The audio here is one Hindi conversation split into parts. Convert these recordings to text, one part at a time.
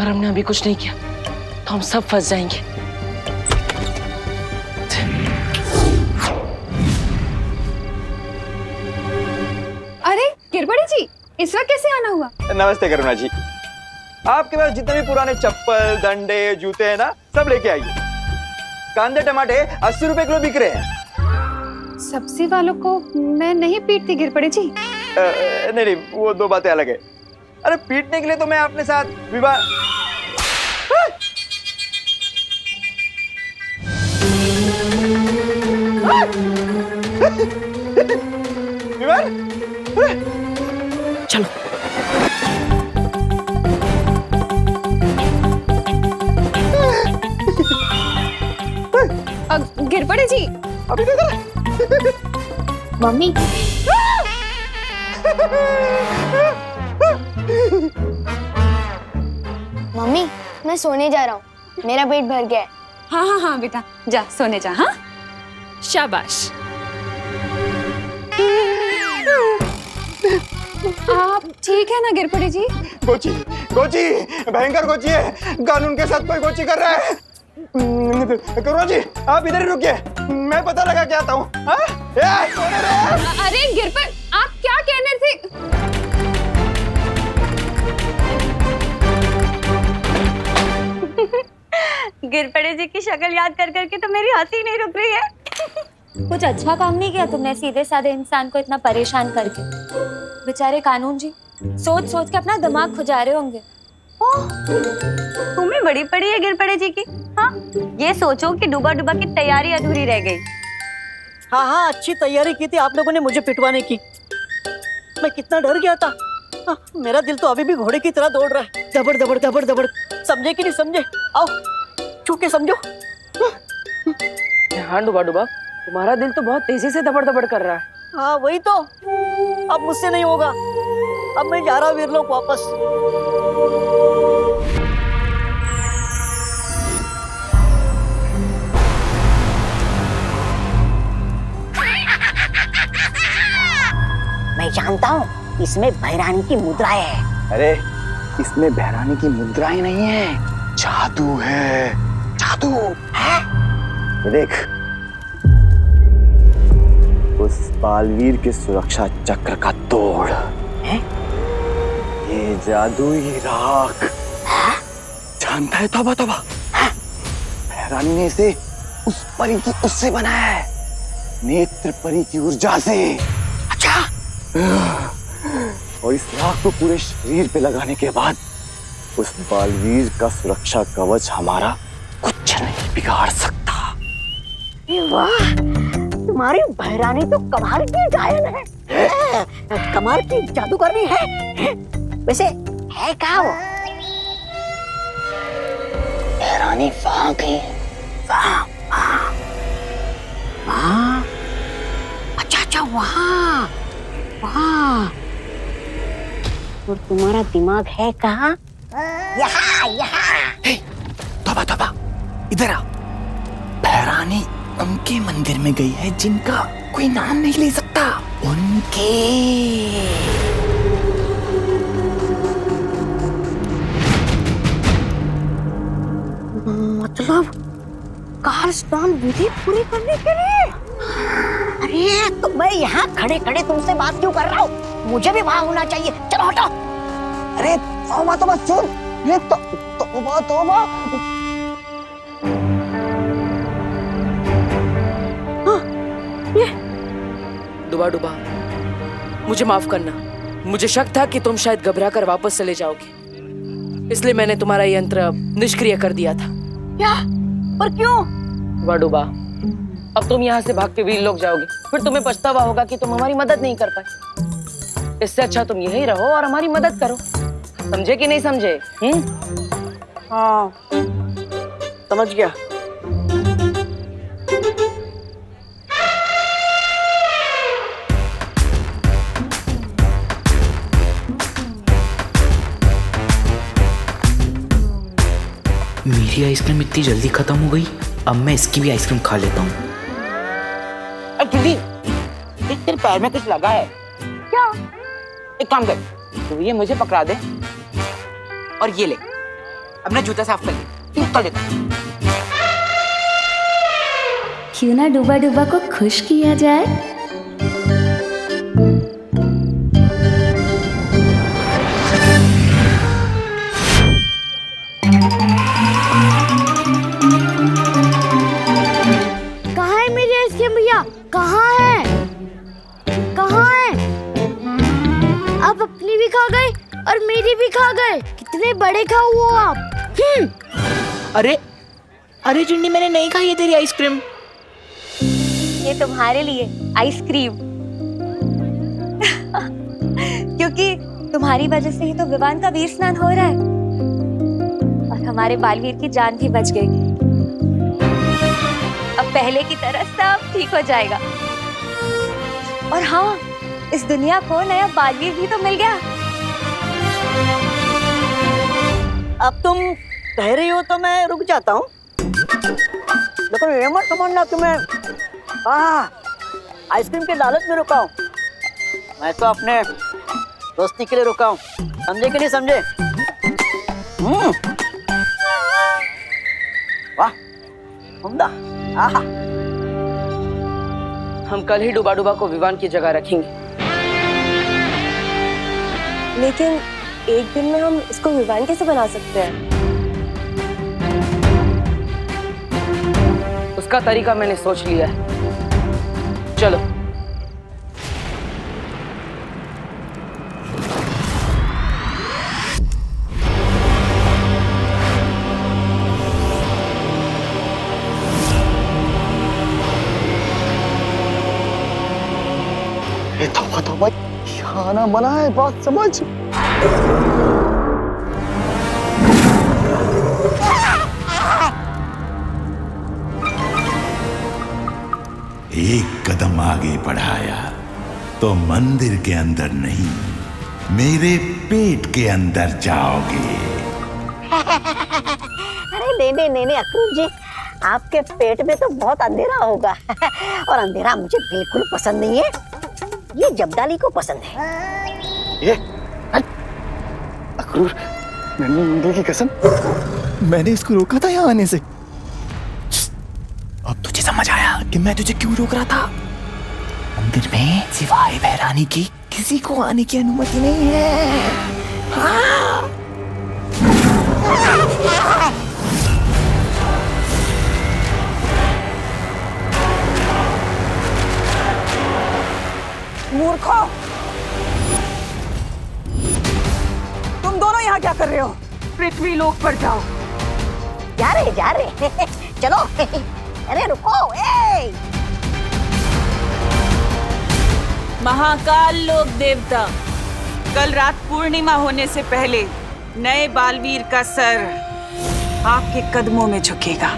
हमने अभी कुछ नहीं किया तो हम सब फंस जाएंगे। अरे गिरबड़ी जी, इस वक्त कैसे आना हुआ? नमस्ते करुणा जी। आपके पास जितने भी पुराने चप्पल, डंडे, जूते हैं ना, सब लेके आइए। कांदे टमाटे 80 रुपए किलो बिक रहे हैं। सब्जी वालों को मैं नहीं पीटती गिरबड़ी जी। नहीं, वो दो बातें अलग है। अरे पीटने के लिए तो मैं अपने साथ विवाह। चलो। गिरबड़ी जी, अभी तो मम्मी मम्मी मैं सोने जा रहा हूँ, मेरा पेट भर गया है। हाँ हाँ हाँ बेटा, जा सोने जा। हाँ शाबाश। आप ठीक है ना गिरबड़ी जी? गोची, गोची, भयंकर गोची है। कानून के साथ कोई गोची कर रहा है। करुणा जी, आप इधर ही रुकिए, मैं पता लगा के आता हूँ। अरे गिरबड़, आप क्या कहने थे? गिरपड़े जी की शक्ल याद कर करके तो मेरी हंसी नहीं रुक रही है। कुछ अच्छा काम नहीं किया तुमने सीधे साधे इंसान को इतना परेशान करके। बेचारे कानून जी सोच सोच के अपना दिमाग खुजा रहे होंगे। तुम्हें बड़ी पड़ी है गिरपड़े जी की। हाँ, ये सोचो कि डूबा डूबा की तैयारी अधूरी रह गई। हाँ हाँ, अच्छी तैयारी की थी आप लोगों ने मुझे पिटवाने की। मैं कितना डर गया था। हाँ, मेरा दिल तो अभी भी घोड़े की तरह दौड़ रहा है। दबड़ दबड़ दबड़ दबड़। समझे कि नहीं समझे? आओ छू के समझो। हाँ डूबा डूबा, तुम्हारा दिल तो बहुत तेजी से दबड़ दबड़ कर रहा है। हाँ वही तो, अब मुझसे नहीं होगा। अब मैं जा रहा हूँ वीरलोक वापस। मैं जानता हूँ इसमें भैरानी की मुद्राएं है। अरे इसमें भैरानी की मुद्राएं नहीं है, जादू है। जादू है? ये देख, उस बालवीर के सुरक्षा चक्र का तोड़ है? ये जादुई राख जानता है? तौबा तौबा, भैरानी ने इसे उस परी की उससे बनाया है, नेत्र परी की ऊर्जा से। अच्छा, और इस राख को पूरे शरीर पे लगाने के बाद उस बालवीर का सुरक्षा कवच हमारा कुछ नहीं बिगाड़ सकता। वाह, तुम्हारी भैरानी तो कमाल की गायन है। कमाल की जादूगरनी है। वैसे है क्या वो? भैरानी वहां गई, वहां वहां वहां। अच्छा अच्छा, वहां वहां। और तुम्हारा दिमाग है कहाँ? यहाँ यहाँ। तौबा तौबा, इधर आ। भैरानी उनके मंदिर में गई है जिनका कोई नाम नहीं ले सकता। उनके मतलब काल स्नान विधि पूरी करने के लिए? अरे तो मैं यहाँ खड़े खड़े तुमसे बात क्यों कर रहा हूँ? मुझे भी वहां होना चाहिए। चलो हटो। अरे तौबा तौबा, सुन। ये तौबा तौबा। डूबा डूबा, मुझे माफ करना। मुझे शक था कि तुम शायद घबरा कर वापस चले जाओगे, इसलिए मैंने तुम्हारा यंत्र निष्क्रिय कर दिया था। क्या? और क्यों? डूबा डूबा, अब तुम यहाँ से भाग के वीरलोक जाओगे, फिर तुम्हें पछतावा होगा कि तुम हमारी मदद नहीं कर पाए। इससे अच्छा तुम यहीं रहो और हमारी मदद करो। समझे कि नहीं समझे? हाँ समझ गया। मेरी आइसक्रीम इतनी जल्दी खत्म हो गई, अब मैं इसकी भी आइसक्रीम खा लेता हूँ। दीदी, तेरे पैर में कुछ लगा है क्या? एक काम कर, तो ये मुझे पकड़ा दे और ये ले। अपना जूता साफ कर ले, कर लेता हूँ। क्यों ना डूबा डूबा को खुश किया जाए। कहाँ है मेरी आइसक्रीम भैया? कहाँ है? कहाँ है? आप अपनी भी खा गए और मेरी भी खा गए। कितने बड़े खाओ हो आप। अरे अरे चिंडी, मैंने नहीं खाई है तेरी आइसक्रीम। ये तुम्हारे लिए आइसक्रीम। क्योंकि तुम्हारी वजह से ही तो विवान का वीर स्नान हो रहा है और हमारे बालवीर की जान भी बच गई। अब पहले की तरह सब ठीक हो जाएगा। और हाँ, इस दुनिया को नया बालवीर भी तो मिल गया। अब तुम कह रही हो तो मैं रुक जाता हूँ, लेकिन ये मत समझना कि मैं आइसक्रीम के लालच में रुका हूँ। मैं तो अपने दोस्ती के लिए रुका हूँ, समझे कि नहीं समझे? वाह, उम्दा। आहा, हम कल ही डूबा डूबा को विवान की जगह रखेंगे। लेकिन एक दिन में हम इसको विवान कैसे बना सकते हैं? उसका तरीका मैंने सोच लिया है। चलो। ये तौबा खाना बना है, बात समझ। एक कदम आगे बढ़ाया तो मंदिर के अंदर नहीं, मेरे पेट के अंदर जाओगे। अरे नहीं अक्रूर जी, आपके पेट में तो बहुत अंधेरा होगा और अंधेरा मुझे बिल्कुल पसंद नहीं है। ये जब्दाली को पसंद है। ये अक्रूर, मैंने मंदिर की कसम, मैंने इसको रोका था यहाँ आने से। अब तुझे समझ आया कि मैं तुझे क्यों रोक रहा था। मंदिर में सिवाय बहरानी की किसी को आने की अनुमति नहीं है। हाँ। मूर्खों, तुम दोनों यहाँ क्या कर रहे हो? पृथ्वी लोक पर जाओ। जा रहे चलो। अरे रुको, ए! महाकाल लोक देवता, कल रात पूर्णिमा होने से पहले नए बालवीर का सर आपके कदमों में झुकेगा।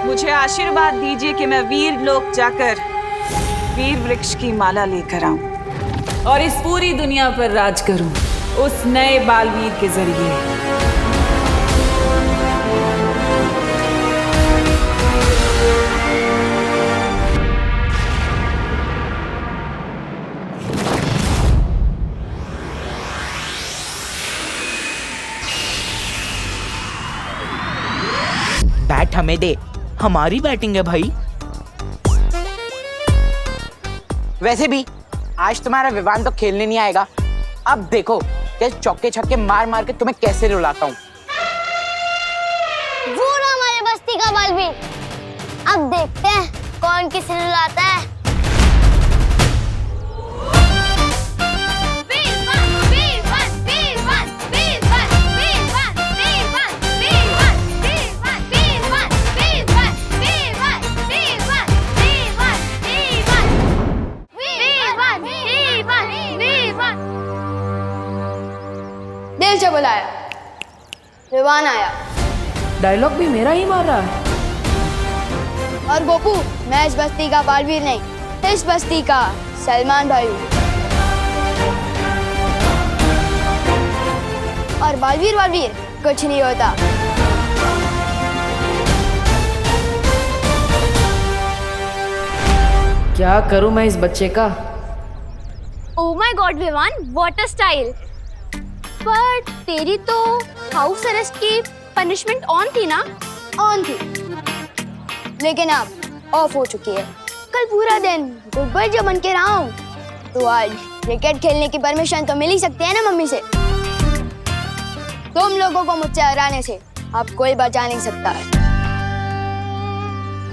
मुझे आशीर्वाद दीजिए कि मैं वीर लोक जाकर वीर वृक्ष की माला लेकर आऊं और इस पूरी दुनिया पर राज करूं उस नए बालवीर के जरिए। बैट हमें दे, हमारी बैटिंग है भाई। वैसे भी आज तुम्हारा विवान तो खेलने नहीं आएगा। अब देखो कि चौके छक्के मार मार के तुम्हें कैसे रुलाता हूँ। वो ना हमारे बस्ती का बालवीर। अब देखते हैं कौन किसे रुलाता है। दिल से बुलाया, विवान आया। डायलॉग भी मेरा ही मार रहा है। और गोपू, मैं इस बस्ती का बालवीर नहीं, इस बस्ती का सलमान भाई हूँ। और बालवीर कुछ नहीं होता। क्या करूं मैं इस बच्चे का? Oh my god Vivaan, what a style. But तेरी तो हाउस अरेस्ट की पनिशमेंट ऑन थी ना? ऑन थी, लेकिन अब ऑफ हो चुकी है। कल पूरा दिन गुड बॉय जो बन के रहा हूँ, तो आज क्रिकेट खेलने की परमिशन तो मिल ही सकती है ना मम्मी से। तुम लोगों को मुझसे हराने से अब कोई बचा नहीं सकता है।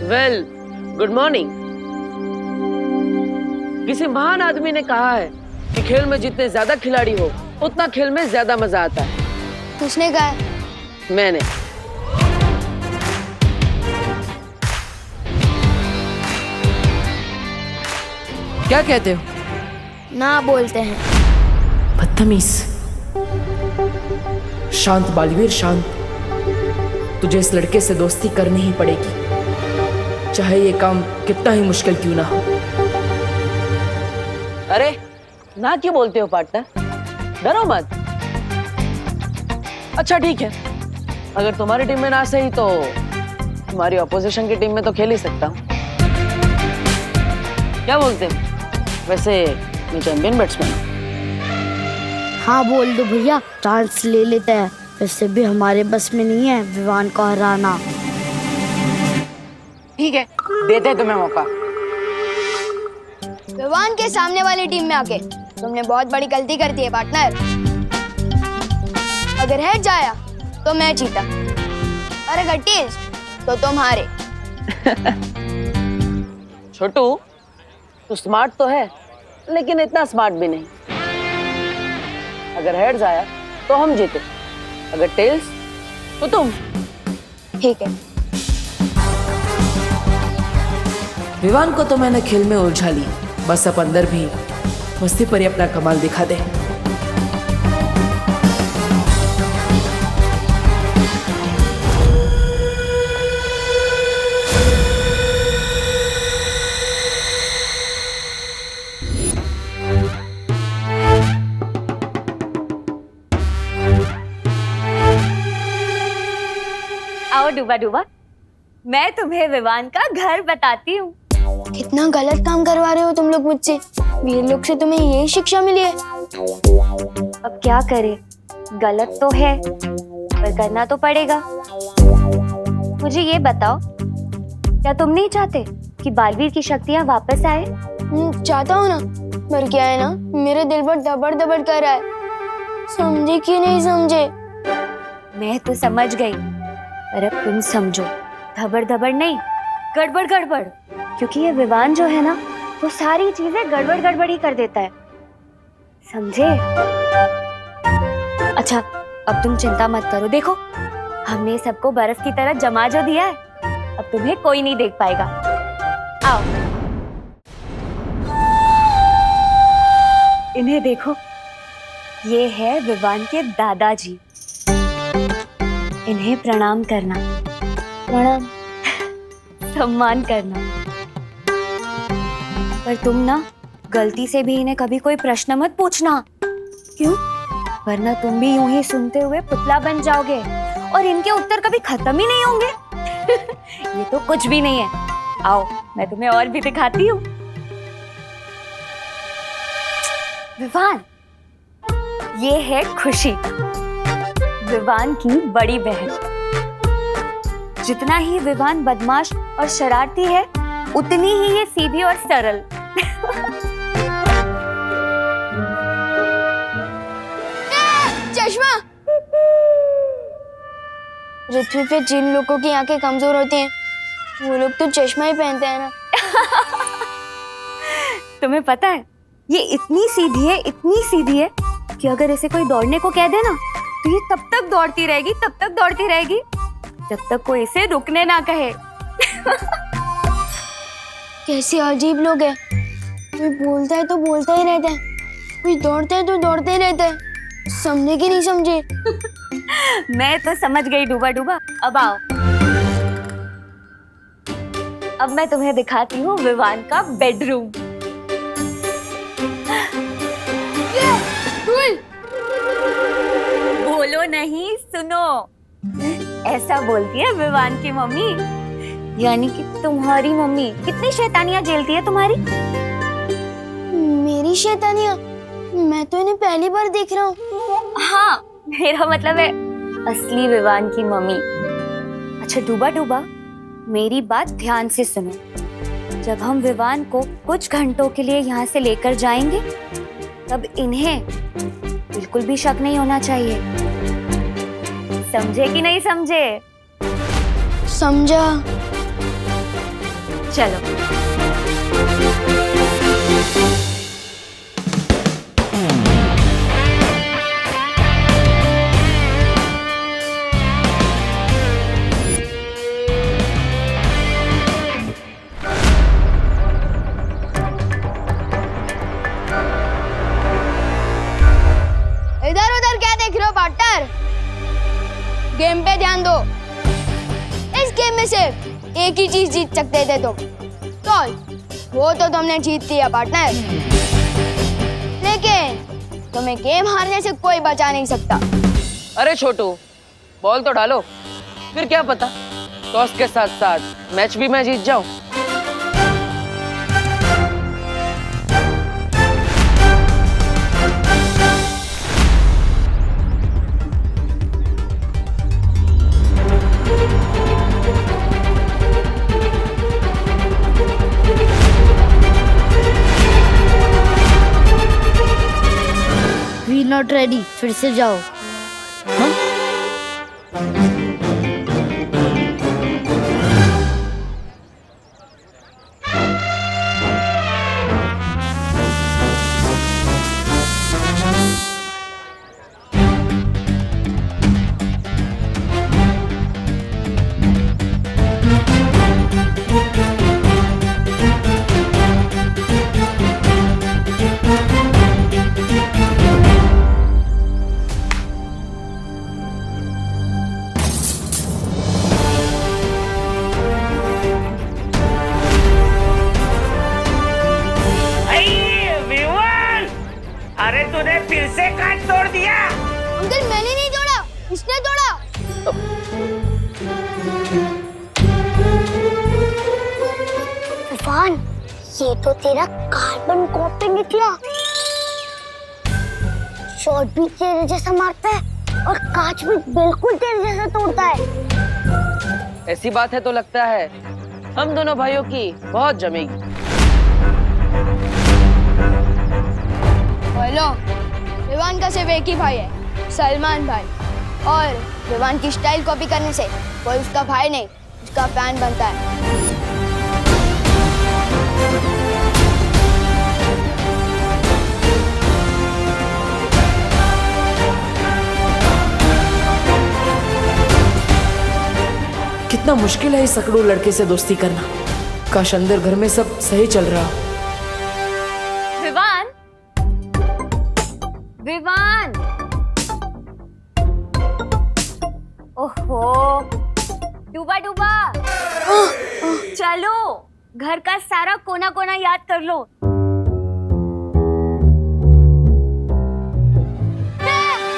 Well, good morning. किसी महान आदमी ने कहा है कि खेल में जितने ज्यादा खिलाड़ी हो उतना खेल में ज्यादा मजा आता है। किसने कहा? मैंने। क्या कहते हो? ना बोलते हैं। बदतमीज। शांत बालवीर, शांत। तुझे इस लड़के से दोस्ती करनी ही पड़ेगी, चाहे ये काम कितना ही मुश्किल क्यों ना हो। अरे ना क्यों बोलते हो पार्टनर? डरो मत। अच्छा ठीक है, अगर तुम्हारी टीम में ना सही तो तुम्हारी ऑपोजिशन की टीम में तो खेल ही सकता हूँ। क्या बोलते हो? वैसे मैं चैंपियन बैट्समैन हूँ। हाँ बोल दो भैया, चांस ले लेते हैं। वैसे भी हमारे बस में नहीं है विवान को हराना। ठीक है, देते हैं तुम्हें मौका। विवान के सामने वाली टीम में आके तुमने बहुत बड़ी गलती कर दी है पार्टनर। अगर हेड जाया तो मैं जीता, और अगर टेल्स तो तुम हारे। छोटू, तू स्मार्ट तो है, लेकिन इतना स्मार्ट भी नहीं। अगर हेड्स आया तो हम जीते, अगर टेल्स तो तुम। ठीक है। विवान को तो मैंने खेल में उलझा ली, बस अब अंदर भी मस्ती पर ही अपना कमाल दिखा दे। आओ डूबा डूबा, मैं तुम्हें विवान का घर बताती हूँ। कितना गलत काम करवा रहे हो तुम लोग मुझसे। वीर लोग से तुम्हें यही शिक्षा मिली है। अब क्या करे, गलत तो है पर करना तो पड़ेगा। मुझे ये बताओ, क्या तुम नहीं चाहते कि बालवीर की शक्तियाँ वापस आए? चाहता हूँ ना, पर क्या है ना, मेरे दिल पर दबड़ दबड़ कर रहा है। समझे कि नहीं समझे? मैं तो समझ गई, पर अब तुम समझो। धबड़ धबड़ नहीं, गड़बड़ गड़बड़। क्योंकि ये विवान जो है ना, वो सारी चीजें गड़बड़ गड़बड़ ही कर देता है, समझे? अच्छा, अब तुम चिंता मत करो। देखो, हमने सबको बर्फ की तरह जमा जो दिया है, अब तुम्हें कोई नहीं देख पाएगा। आओ, इन्हें देखो, ये है विवान के दादाजी। इन्हें प्रणाम करना। प्रणाम। सम्मान करना। पर तुम ना गलती से भी इन्हें कभी कोई प्रश्न मत पूछना। क्यों? वरना तुम भी यूं ही सुनते हुए पुतला बन जाओगे और इनके उत्तर कभी खत्म ही नहीं होंगे। ये तो कुछ भी नहीं है। आओ, मैं तुम्हें और भी दिखाती हूँ। विवान, ये है खुशी, विवान की बड़ी बहन। जितना ही विवान बदमाश और शरारती है, उतनी ही ये सीधी और सरल। चश्मा। पृथ्वी पे जिन लोगों की आंखें कमजोर होती हैं, वो लोग तो चश्मा ही पहनते हैं ना। तुम्हें पता है, ये इतनी सीधी है कि अगर इसे कोई दौड़ने को कह दे ना, तो ये तब तक दौड़ती रहेगी जब तक कोई इसे रुकने ना कहे। कैसे अजीब लोग हैं। कोई बोलता है तो बोलता ही रहता है, कोई दौड़ता है तो दौड़ते ही रहता है। समझे कि नहीं समझे? मैं तो समझ गई डूबा डूबा। अब आओ, अब मैं तुम्हें दिखाती हूँ विवान का बेडरूम। बोलो नहीं, सुनो। ऐसा बोलती है विवान की मम्मी। यानी कि तुम्हारी मम्मी कितनी शैतानियां झेलती है तुम्हारी। मेरी शैतानियां? मैं तो इन्हें पहली बार देख रहा हूँ। हाँ, मेरा मतलब है असली विवान की मम्मी। अच्छा डूबा डूबा, मेरी बात ध्यान से सुनो। जब हम विवान को कुछ घंटों के लिए यहाँ से लेकर जाएंगे, तब इन्हें बिल्कुल भी शक नहीं होना चाहिए। समझे कि नहीं समझे? समझा। चलो। इधर उधर क्या देख रहे हो पार्टनर? गेम पे ध्यान दो। इस गेम में सिर्फ एक ही चीज जीत सकते थे तुम। तो वो तो तुमने जीत लिया पार्टनर, लेकिन तुम्हें गेम हारने से कोई बचा नहीं सकता। अरे छोटू, बॉल तो डालो, फिर क्या पता टॉस के साथ साथ मैच भी मैं जीत जाऊं। वी नॉट रेडी, फिर से जाओ। अरे तूने फिर से कांच तोड़ दिया। अंकल मैंने नहीं तोड़ा, इसने तोड़ा। तूफान, ये तो तेरा कार्बन कॉपी निकला। शॉट भी तेरे जैसा मारता है और कांच भी बिल्कुल तेरे जैसा तोड़ता है। ऐसी बात है तो लगता है हम दोनों भाइयों की बहुत जमेगी। हेलो, विवान का सिर्फ एक ही भाई है, सलमान भाई। और विवान की स्टाइल कॉपी करने से कोई उसका भाई नहीं, उसका फैन बनता है। कितना मुश्किल है इस सकड़ू लड़के से दोस्ती करना। काश अंदर घर में सब सही चल रहा। विवान, विवान, ओहो, डूबा डूबा, चलो घर का सारा कोना कोना याद कर लो।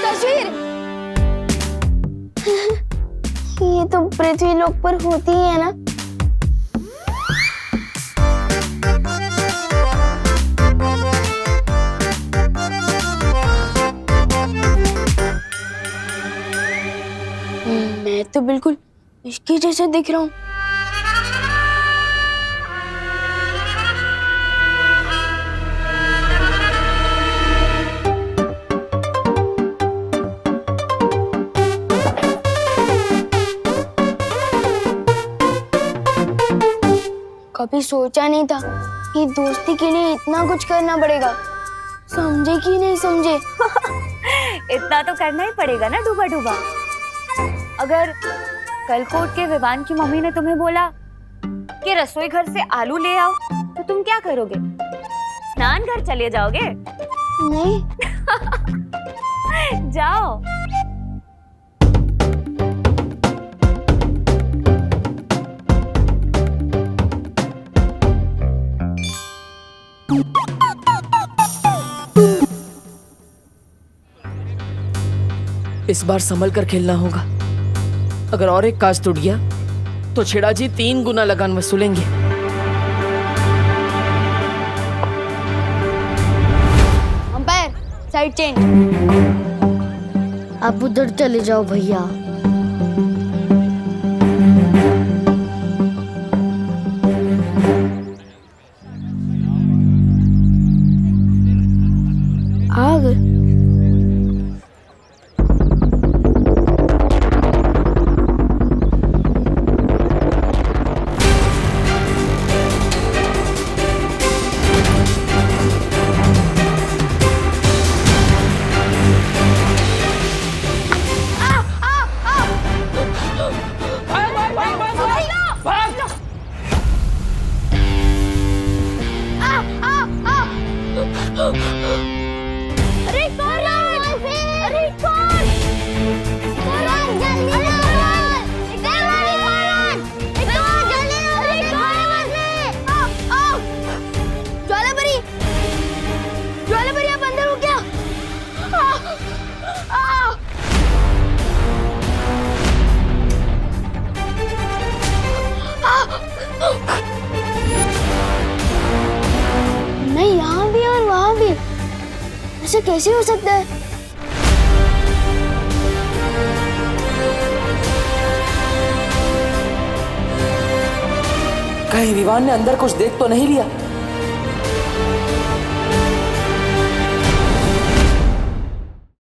तस्वीर ये तो पृथ्वी लोक पर होती ही है ना। मैं तो बिल्कुल इसके जैसे दिख रहा हूँ। कभी सोचा नहीं था कि दोस्ती के लिए इतना कुछ करना पड़ेगा। समझे कि नहीं समझे? इतना तो करना ही पड़ेगा ना डूबा डूबा। अगर कल को उठ के विवान की मम्मी ने तुम्हें बोला कि रसोई घर से आलू ले आओ, तो तुम क्या करोगे? स्नान घर चले जाओगे? नहीं। जाओ। इस बार संभल कर खेलना होगा। अगर और एक कांच टूट गया तो छेड़ा जी 3 गुना लगान वसूलेंगे। Umpire, side change. आप उधर चले जाओ भैया। आ गए। अरे कौन? अरे कौन? जल्दी ज्वालापरी, ज्वालापरी आप अंदर हो क्या? नहीं, यहाँ भी और वहाँ भी, ऐसे कैसे हो सकता है? कहीं विवान ने अंदर कुछ देख तो नहीं लिया?